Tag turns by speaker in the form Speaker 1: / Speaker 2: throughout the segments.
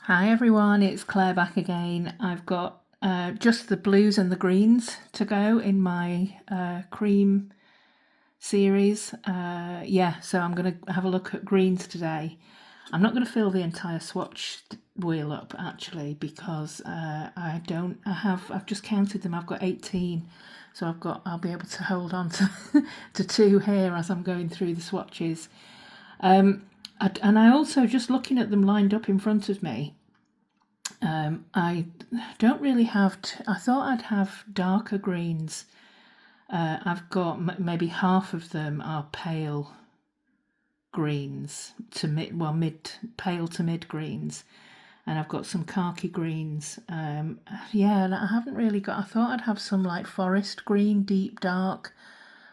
Speaker 1: Hi everyone, it's Claire back again. I've got just the blues and the greens to go in my cream series. So I'm going to have a look at greens today. I'm not going to fill the entire swatch wheel up actually because I've just counted them. I've got 18, so I'll be able to hold on to to two here as I'm going through the swatches. And I also, just looking at them lined up in front of me, I don't really have. I thought I'd have darker greens. I've got maybe half of them are pale greens to mid pale to mid greens, and I've got some khaki greens. And I haven't really got. I thought I'd have some like forest green, deep dark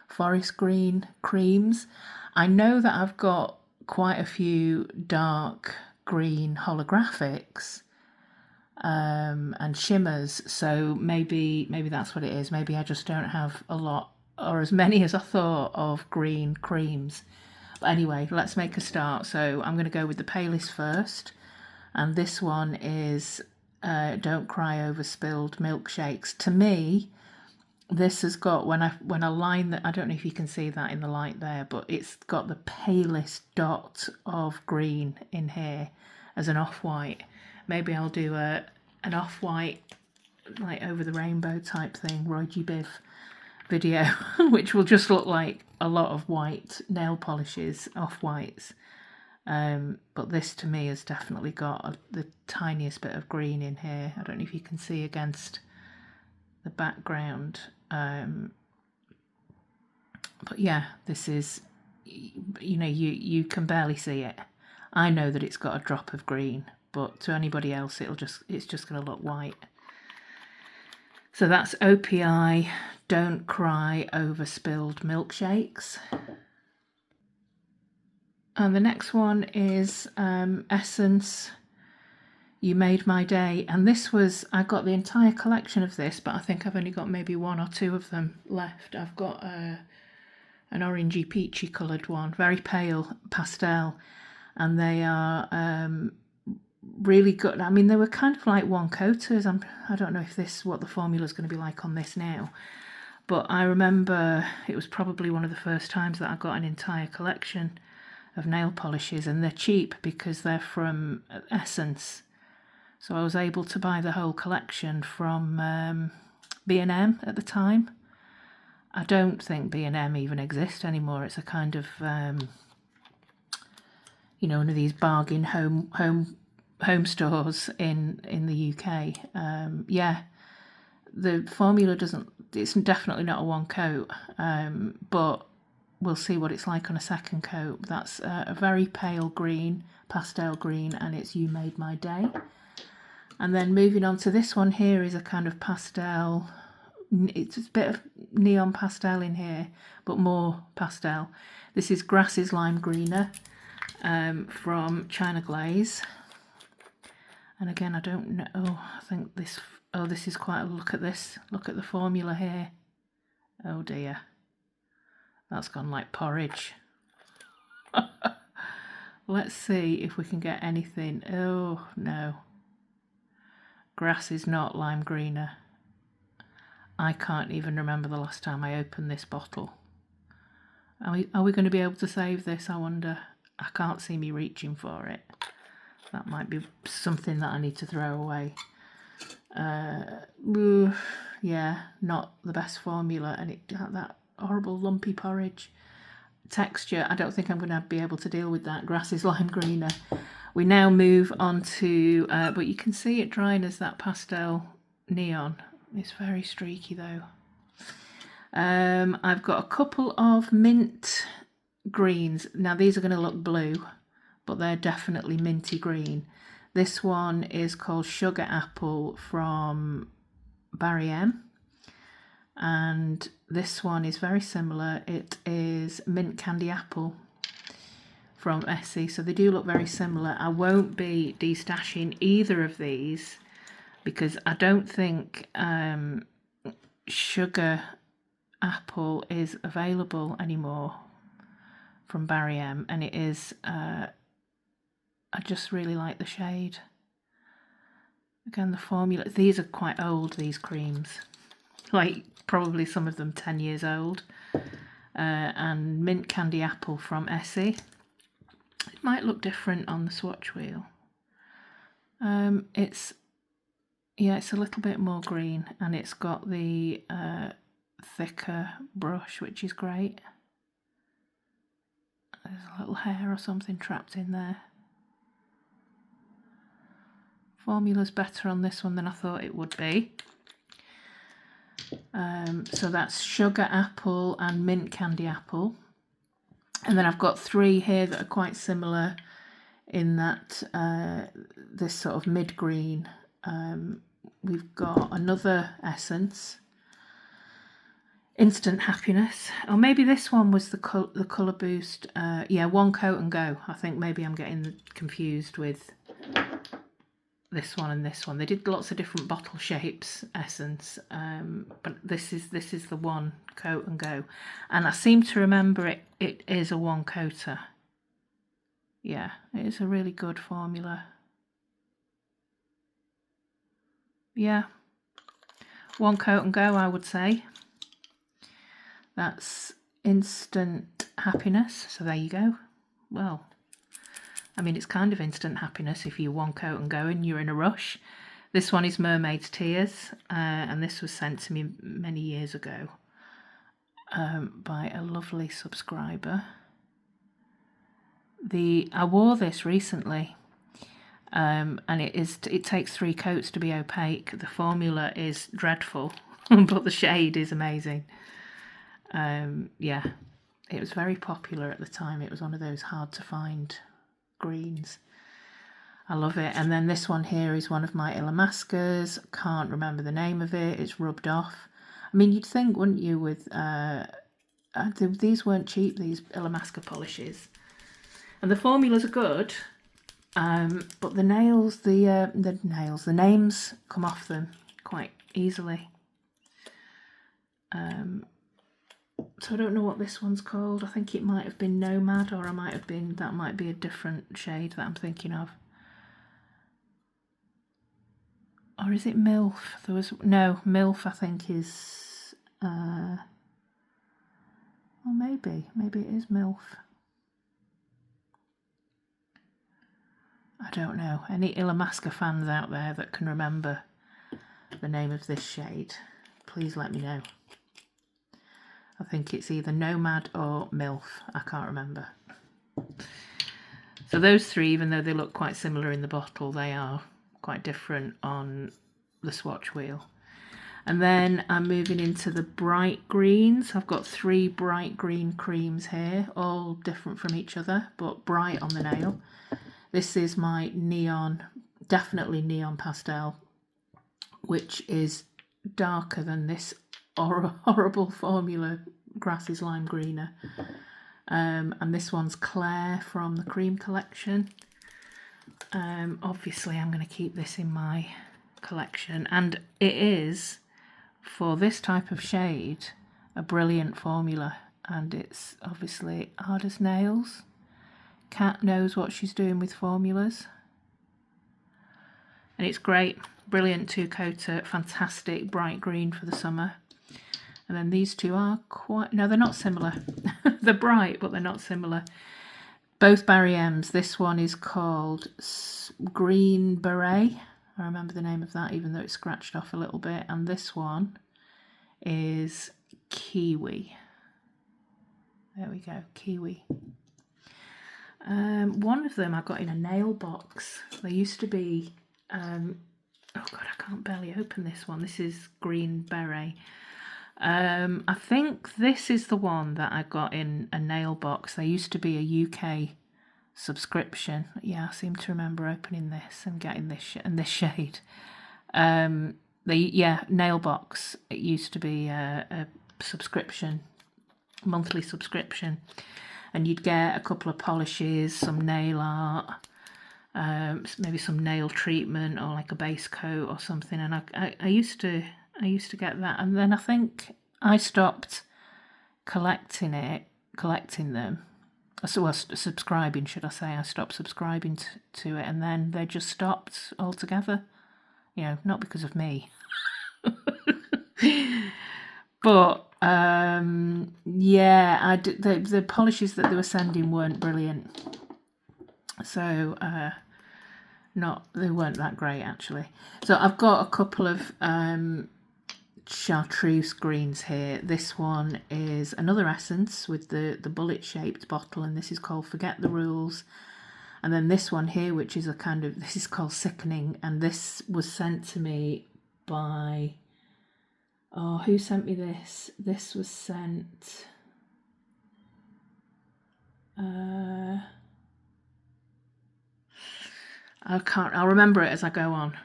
Speaker 1: forest green creams. I know that I've got quite a few dark green holographics and shimmers, so maybe that's what it is. Maybe I just don't have a lot or as many as I thought of green creams. But anyway, let's make a start. So I'm going to go with the palest first, and this one is Don't Cry Over Spilled Milkshakes. To me, this has got, when I line that, I don't know if you can see that in the light there, but it's got the palest dot of green in here as an off-white. Maybe I'll do an off-white, like over the rainbow type thing, Roy G. Biv video, which will just look like a lot of white nail polishes, off-whites. But this to me has definitely got the tiniest bit of green in here. I don't know if you can see against the background. But yeah, this is, you can barely see it. I know that it's got a drop of green, but to anybody else it's just going to look white. So that's OPI, Don't Cry Over Spilled Milkshakes. And the next one is Essence, You Made My Day. And this was, I got the entire collection of this, but I think I've only got maybe one or two of them left. I've got an orangey peachy coloured one, very pale pastel, and they are really good. I mean, they were kind of like one coaters. I don't know if what the formula is going to be like on this now, but I remember it was probably one of the first times that I got an entire collection of nail polishes, and they're cheap because they're from Essence. So I was able to buy the whole collection from B&M at the time. I don't think B&M even exists anymore. It's a kind of, one of these bargain home stores in the UK. The formula it's definitely not a one coat, but we'll see what it's like on a second coat. That's a very pale green, pastel green, and it's You Made My Day. And then moving on to this one here is a kind of pastel. It's a bit of neon pastel in here, but more pastel. This is Grasses Lime Greener from China Glaze. And again, I don't know. I think this. Oh, this is quite a look at this. Look at the formula here. Oh dear, that's gone like porridge. Let's see if we can get anything. Oh no. Grass is not lime greener. I can't even remember the last time I opened this bottle. Are we going to be able to save this, I wonder? I can't see me reaching for it. That might be something that I need to throw away. Yeah, not the best formula, and it had that horrible lumpy porridge texture. I don't think I'm going to be able to deal with that. Grass is lime greener. We now move on to, but you can see it drying as that pastel neon. It's very streaky though. I've got a couple of mint greens. Now these are going to look blue, but they're definitely minty green. This one is called Sugar Apple from Barry M. And this one is very similar. It is Mint Candy Apple from Essie. So they do look very similar. I won't be destashing either of these because I don't think Sugar Apple is available anymore from Barry M. And it is, I just really like the shade. Again, the formula, these are quite old, these creams. Like, probably some of them 10 years old. And Mint Candy Apple from Essie. It might look different on the swatch wheel. It's a little bit more green, and it's got the thicker brush, which is great. There's a little hair or something trapped in there. Formula's better on this one than I thought it would be. So that's Sugar Apple and Mint Candy Apple. And then I've got 3 here that are quite similar in that this sort of mid-green. We've got another essence, Instant Happiness. Or maybe this one was the Colour Boost. Yeah, One Coat and Go. I think maybe I'm getting confused with this one and this one. They did lots of different bottle shapes essence, but this is the One Coat and Go, and I seem to remember it is a one coater. Yeah, it is a really good formula. Yeah, One Coat and Go, I would say. That's Instant Happiness, so there you go. Well, I mean, it's kind of instant happiness if you one coat and go and you're in a rush. This one is Mermaid's Tears, and this was sent to me many years ago by a lovely subscriber. I wore this recently, and it takes 3 coats to be opaque. The formula is dreadful, but the shade is amazing. Yeah, it was very popular at the time. It was one of those hard to find greens. I love it. And then this one here is one of my Ilamascas. Can't remember the name of it. It's rubbed off. I mean, you'd think, wouldn't you, with these weren't cheap, these Ilamasca polishes, and the formulas are good, but the names come off them quite easily. So I don't know what this one's called. I think it might have been Nomad, or that might be a different shade that I'm thinking of. Or is it MILF? MILF I think is, or maybe it is MILF. I don't know. Any Ilamasca fans out there that can remember the name of this shade, please let me know. I think it's either Nomad or MILF. I can't remember. So those 3, even though they look quite similar in the bottle, they are quite different on the swatch wheel. And then I'm moving into the bright greens. I've got 3 bright green creams here, all different from each other, but bright on the nail. This is my neon, definitely neon pastel, which is darker than this horrible formula Grass is Lime Greener. And this one's Claire from the Creme collection. Obviously I'm going to keep this in my collection, and it is, for this type of shade, a brilliant formula, and it's obviously hard as nails. Kat knows what she's doing with formulas, and it's great. Brilliant 2-coater, fantastic bright green for the summer. And then these 2 are no, they're not similar. They're bright, but they're not similar. Both Barry M's. This one is called Green Beret. I remember the name of that, even though it's scratched off a little bit. And this one is Kiwi. There we go, Kiwi. One of them I got in a nail box. There used to be, oh God, I can't barely open this one. This is Green Beret. I think this is the one that I got in a nail box. There used to be a UK subscription. Yeah, I seem to remember opening this and getting this this shade. Nail box. It used to be a subscription, monthly subscription, and you'd get a couple of polishes, some nail art, maybe some nail treatment, or like a base coat or something. And I used to get that, and then I think I stopped collecting them. So, subscribing, should I say? I stopped subscribing to it, and then they just stopped altogether. you know, not because of me. But yeah, the polishes that they were sending weren't brilliant. So they weren't that great actually. So I've got a couple of chartreuse greens here. This one is another essence with the bullet shaped bottle, and this is called Forget the Rules. And then this one here, which is this is called Sickening, and this was sent to me by, oh, who sent me this? This was sent, I'll remember it as I go on.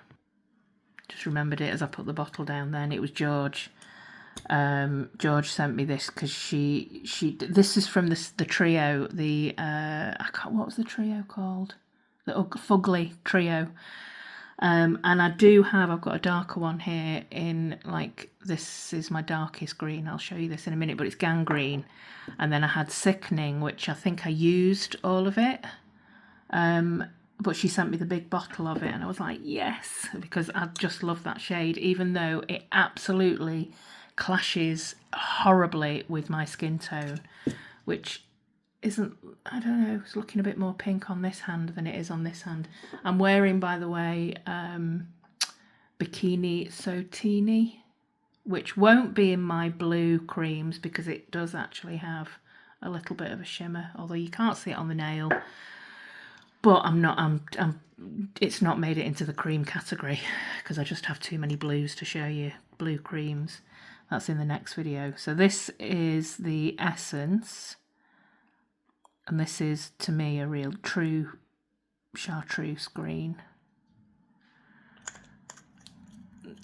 Speaker 1: Just remembered it as I put the bottle down then. It was George. George sent me this because this is from the trio, what was the trio called? The Fugly trio. And I've got a darker one here in, like, this is my darkest green. I'll show you this in a minute, but it's Gangrene. And then I had Sickening, which I think I used all of it. But she sent me the big bottle of it, and I was like, yes, because I just love that shade, even though it absolutely clashes horribly with my skin tone, which isn't, I don't know, it's looking a bit more pink on this hand than it is on this hand. I'm wearing, by the way, Bikini Sotini, which won't be in my blue creams because it does actually have a little bit of a shimmer, although you can't see it on the nail. But it's not made it into the cream category because I just have too many blues to show you, blue creams. That's in the next video. So this is the essence, and this is, to me, a real true chartreuse green.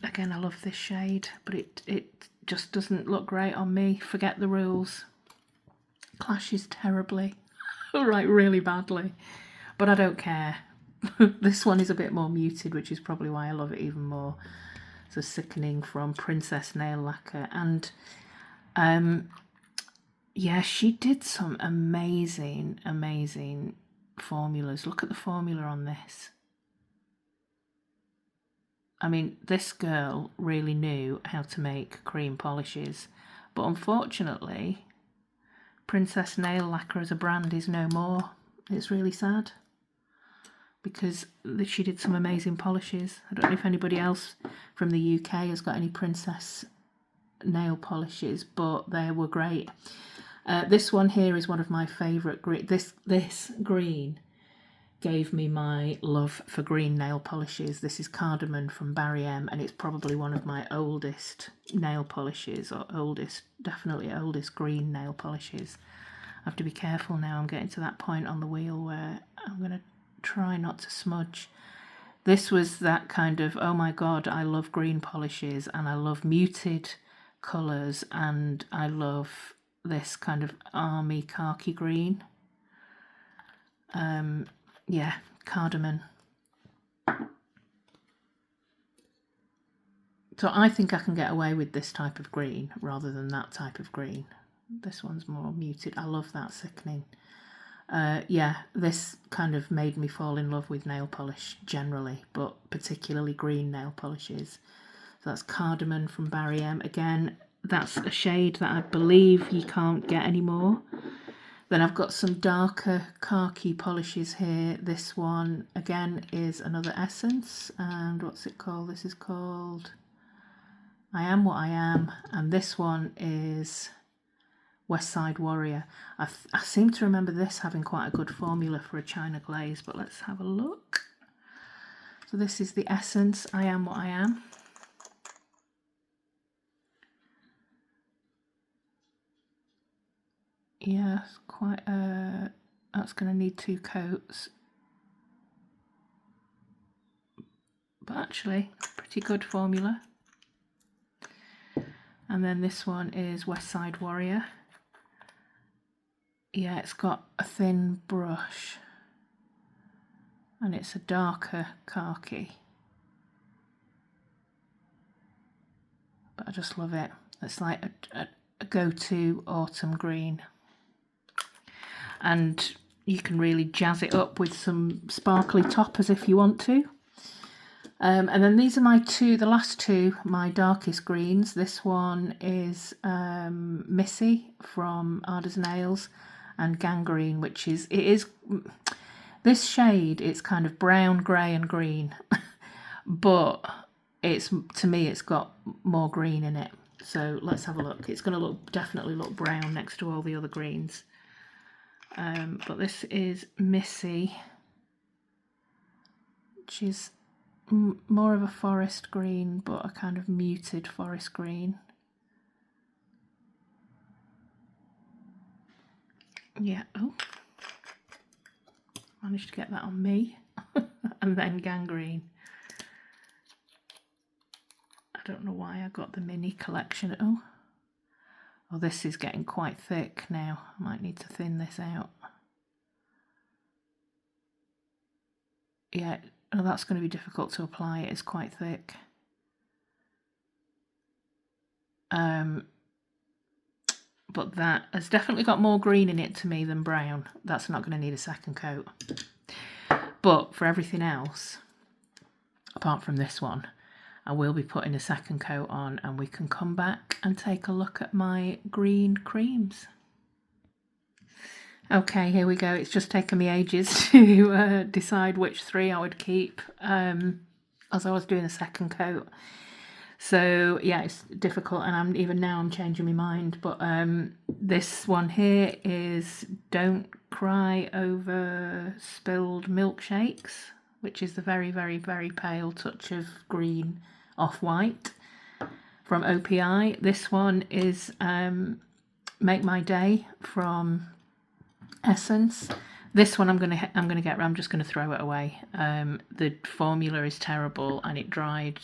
Speaker 1: Again, I love this shade, but it just doesn't look great on me. Forget the Rules. Clashes terribly, like really badly. But I don't care. This one is a bit more muted, which is probably why I love it even more. So Sickening from Princess Nail Lacquer. And yeah, she did some amazing, amazing formulas. Look at the formula on this. I mean, this girl really knew how to make cream polishes. But unfortunately, Princess Nail Lacquer as a brand is no more. It's really sad, because she did some amazing polishes. I don't know if anybody else from the UK has got any Princess nail polishes, but they were great. This one here is one of my favourite green. This green gave me my love for green nail polishes. This is Cardamom from Barry M, and it's probably one of my oldest nail polishes, or definitely oldest green nail polishes. I have to be careful now. I'm getting to that point on the wheel where I'm going to try not to smudge. This was that kind of, oh my god, I love green polishes and I love muted colours, and I love this kind of army khaki green. Yeah, Cardamom. So I think I can get away with this type of green rather than that type of green. This one's more muted. I love that Sickening. Yeah, this kind of made me fall in love with nail polish generally, but particularly green nail polishes. So that's Cardamom from Barry M. Again, that's a shade that I believe you can't get anymore. Then I've got some darker khaki polishes here. This one, again, is another essence. And what's it called? This is called I Am What I Am. And this one is West Side Warrior. I seem to remember this having quite a good formula for a China glaze, but let's have a look. So this is the essence, I Am What I Am. Yeah, it's quite, that's going to need 2 coats. But actually, pretty good formula. And then this one is West Side Warrior. Yeah, it's got a thin brush. And it's a darker khaki. But I just love it. It's like a go-to autumn green. And you can really jazz it up with some sparkly toppers if you want to. And then these are my the last two, my darkest greens. This one is Missy from Arders Nails, and Gangrene, which is, this shade, it's kind of brown, grey and green, but to me, it's got more green in it. So let's have a look. It's going to definitely look brown next to all the other greens. But this is Missy. She's more of a forest green, but a kind of muted forest green. Yeah, oh, managed to get that on me. And then Gangrene. I don't know why I got the mini collection. Oh, this is getting quite thick now. I might need to thin this out. Yeah, oh, that's going to be difficult to apply. It is quite thick. But that has definitely got more green in it to me than brown. That's not going to need a second coat. But for everything else, apart from this one, I will be putting a second coat on, and we can come back and take a look at my green creams. Okay, here we go. It's just taken me ages to decide which three I would keep as I was doing a second coat. So yeah, it's difficult, and even now I'm changing my mind. But this one here is Don't Cry Over Spilled Milkshakes, which is the very, very, very pale touch of green off-white from OPI. This one is Make My Day from Essence. This one I'm just gonna throw it away. The formula is terrible, and it dried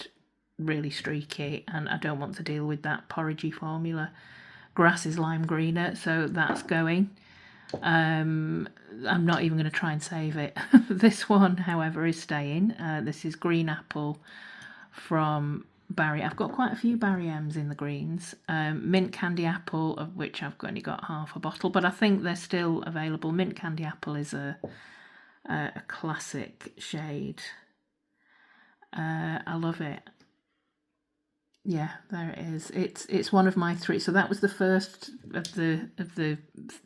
Speaker 1: really streaky, and I don't want to deal with that porridgey formula. Grass is lime greener, so that's going. I'm not even going to try and save it. This one, however, is staying. This is Green Apple from Barry. I've got quite a few Barry M's in the greens. Mint Candy Apple, of which I've only got half a bottle, but I think they're still available. Mint Candy Apple is a classic shade. I love it. Yeah, there it is. It's one of my three. So that was the first of the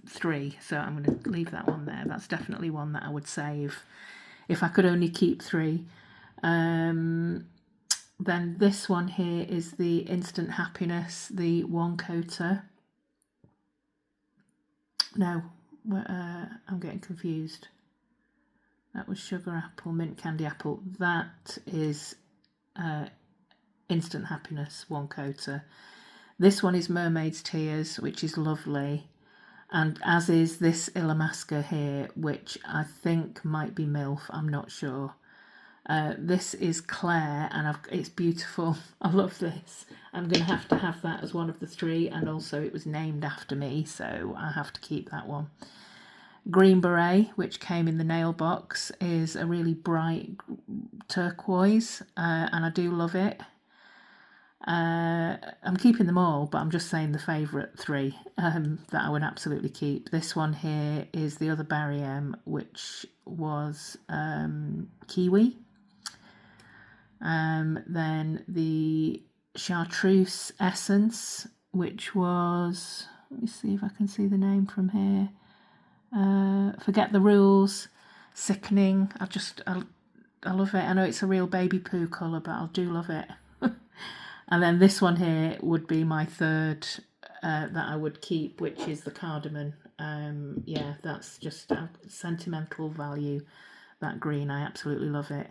Speaker 1: three. So I'm going to leave that one there. That's definitely one that I would save if I could only keep three. Then this one here is the Instant Happiness, the one coater. No, I'm getting confused. That was Sugar Apple, Mint Candy Apple. That is Instant Happiness one coater. This one is Mermaid's Tears, which is lovely, and as is this Illamasqua here, which I think might be MILF, I'm not sure. This is Claire, and it's beautiful. I love this. I'm going to have that as one of the three, and also it was named after me, so I have to keep that one. Green Beret, which came in the nail box, is a really bright turquoise, and I do love it. I'm keeping them all, but I'm just saying the favourite three that I would absolutely keep. This one here is the other Barry M, which was Kiwi. Then the Chartreuse Essence, which was, let me see if I can see the name from here. Forget the Rules, Sickening. I love it. I know it's a real baby poo colour, but I do love it. And then this one here would be my third that I would keep, which is the Cardamom. Yeah, that's just a sentimental value, that green. I absolutely love it.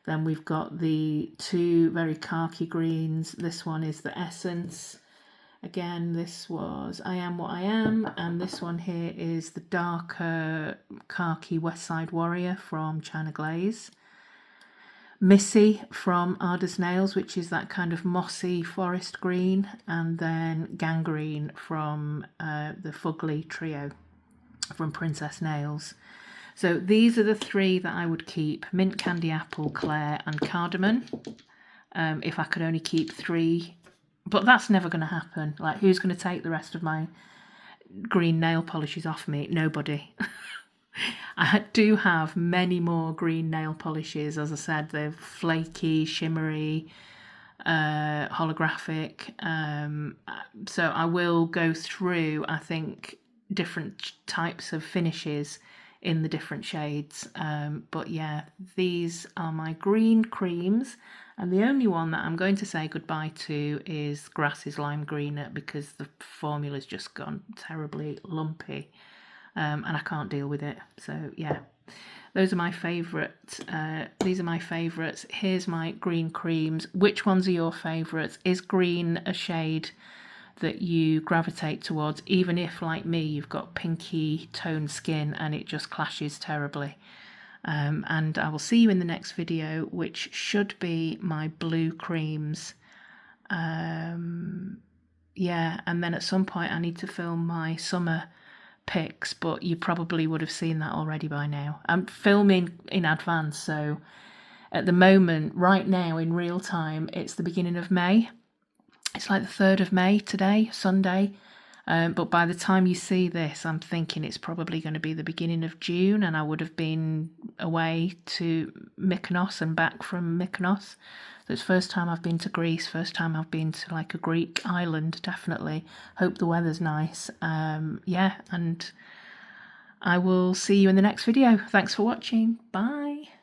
Speaker 1: Then we've got the two very khaki greens. This one is the Essence. Again, this was I Am What I Am. And this one here is the darker khaki West Side Warrior from China Glaze. Missy from Arders Nails, which is that kind of mossy forest green, and then Gangrene from the Fugly Trio from Princess Nails. So these are the three that I would keep: Mint Candy Apple, Claire and Cardamom. If I could only keep three, but that's never going to happen. Like, who's going to take the rest of my green nail polishes off me? Nobody. I do have many more green nail polishes. As I said, they're flaky, shimmery, holographic. So I will go through, I think, different types of finishes in the different shades. But yeah, these are my green creams. And the only one that I'm going to say goodbye to is Grass's Lime Greener, because the formula's just gone terribly lumpy. And I can't deal with it. So yeah, those are my favourite. These are my favourites. Here's my green creams. Which ones are your favourites? Is green a shade that you gravitate towards, even if, like me, you've got pinky toned skin and it just clashes terribly? And I will see you in the next video, which should be my blue creams. Yeah, and then at some point I need to film my summer pics, but you probably would have seen that already by now. I'm filming in advance, so at the moment, right now in real time, it's the beginning of May. It's like the 3rd of May today, Sunday. But by the time you see this, I'm thinking it's probably going to be the beginning of June, and I would have been away to Mykonos and back from Mykonos. So it's first time I've been to Greece, first time I've been to like a Greek island, definitely. Hope the weather's nice. Yeah, and I will see you in the next video. Thanks for watching. Bye.